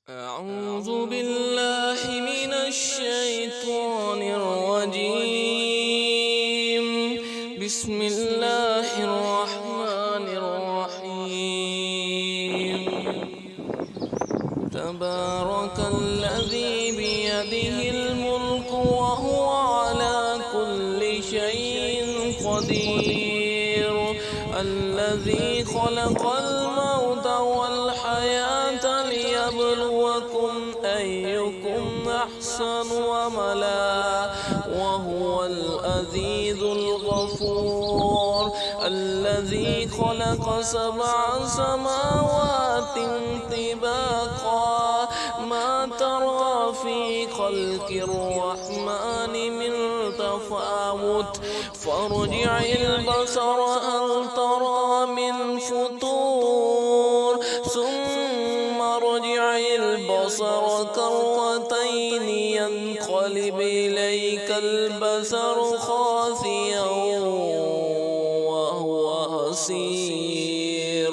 أعوذ بالله من الشيطان الرجيم. بسم الله الرحمن الرحيم. تبارك الذي بيده الملك وهو على كل شيء قدير. الذي خلق الموت والحياة ليبلوكم أيكم أحسن عملا وهو العزيز الغفور. الذي خلق 7 سماوات طباقا ما ترى في خلق الرحمن من تفاوت فارجع البصر هل ترى من فطور ثم ارجع البصر كرتين ينقلب إليك البصر خاسئا وهو حسير.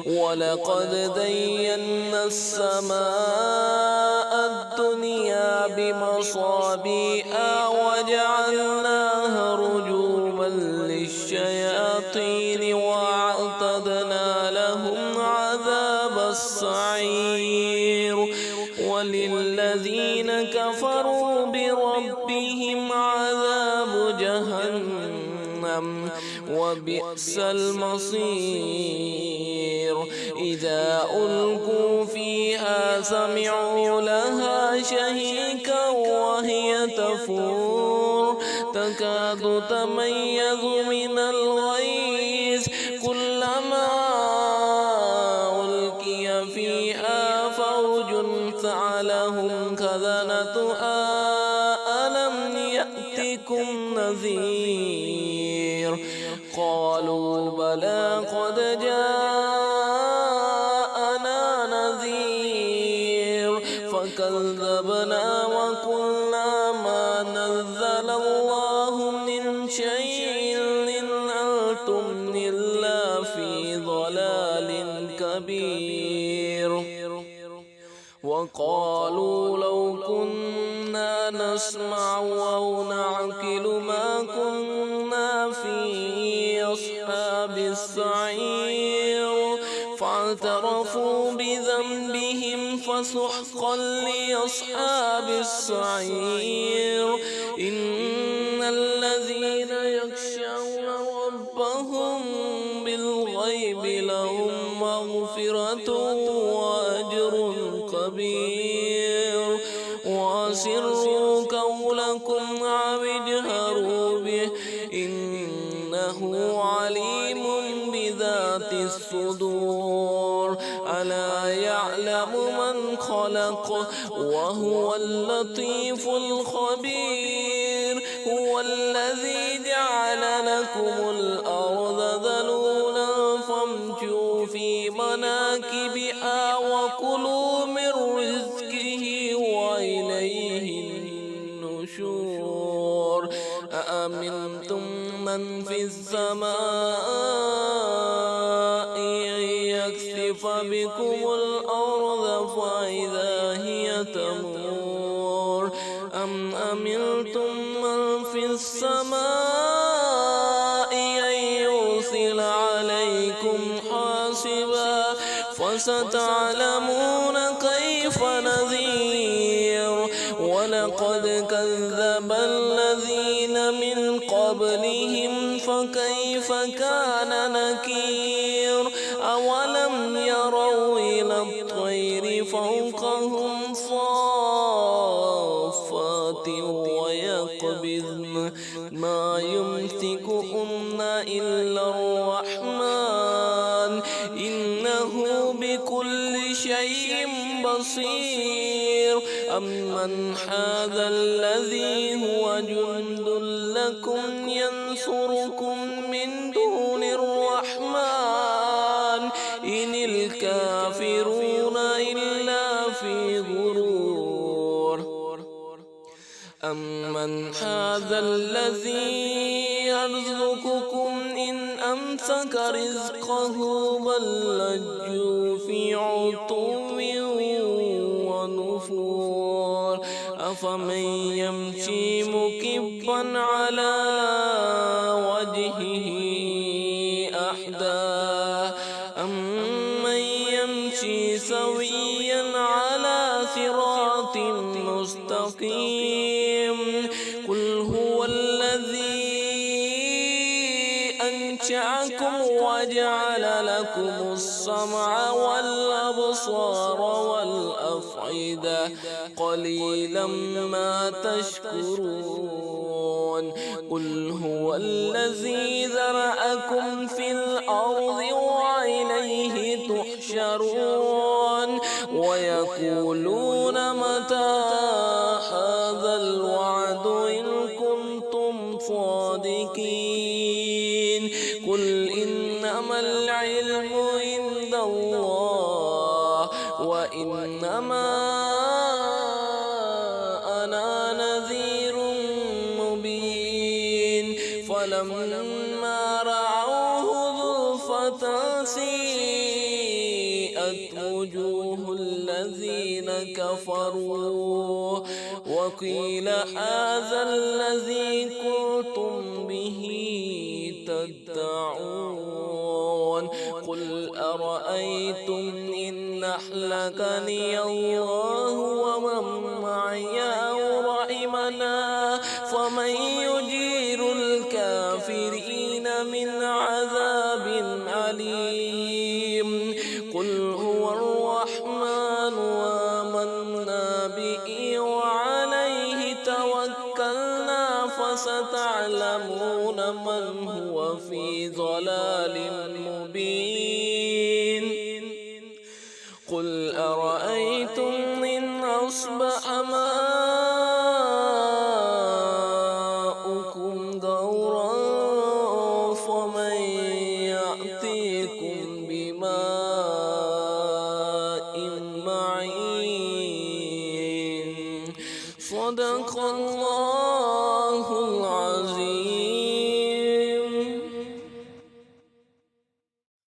ولقد زينا السماء الدنيا بمصابيح وجعلناها رجوما للشياطين وأعتدنا لهم عذاب السعير. وللذين كفروا بربهم عذاب جهنم وبئس المصير. إذا ألقوا فيها سمعوا لها شهيقا وهي تفور تكاد تميز من الغيظ كلما ألقي فيها فوج سألهم خزنتها ألم يأتكم نذير قالوا بلى قد جاءنا نذير فكذبنا وقلنا ما نزل الله من شيء إن أنتم إلا في ضلال كبير. وقالوا لو كنا نسمع أو نعقل ما كنا في أصحاب السعير فاعترفوا بذنبهم فسحقا لأصحاب السعير. إن الذين يخشون ربهم بالغيب لهم مغفرة وأجر كبير. وأسروا قولكم أو اجهروا به إنه عليم بذات الصدور. ألا يعلم من خلق وهو اللطيف الخبير. هو الذي جعل لكم الأرض ذلولا فامشوا في مناكبها وكلوا من رزقه وإليه النشور. أأمنتم من في السماء أن يكسف بكم الأرض فإذا هي تمور أم أمنتم من في السماء أن يرسل عليكم حاصبا فستعلمون كيف نذير. ولقد كذب الذين من قبلهم فكيف كان نكير. أولم يروا إلى الطير فوقهم صافات ويقبضن ما يمسكهن إلا الرحمن إنه بكل شيء بصير. أمن هذا الذي هو جند لكم ينصركم من دون الرحمن إن الكافرون إلا في غرور. أمن هذا الذي يرزقكم إن أمسك رزقه بل لجوا في عتو أفمن يمشي مكبا على وجهه أهدى أمن يمشي سويا على صراط مستقيم قل هو الذي أنشأكم وجعل لكم السمع والأبصار والأفئدة قليلا ما تشكرون قل هو الذي ذرأكم في الأرض وإليه تحشرون ويقولون متى هذا الوعد إن كنتم صادقين قل إنما العلم عند الله وإنما أنا نذير مبين فلما رأوه زلفة سيئت وجوه الذين كفروا وقيل هذا الذي كنتم به تدعون قل أرأيتم إن أهلكني الله ومن معي أو رحمنا فمن يجير الكافرين من عذاب أليم قل هو الرحمن آمنا به وعليه توكلنا فستعلمون من هو في ضلال مبين قل أرأيتم إن أصبح ماؤكم غورا فمن يأتيكم بماء معين صدق الله العظيم.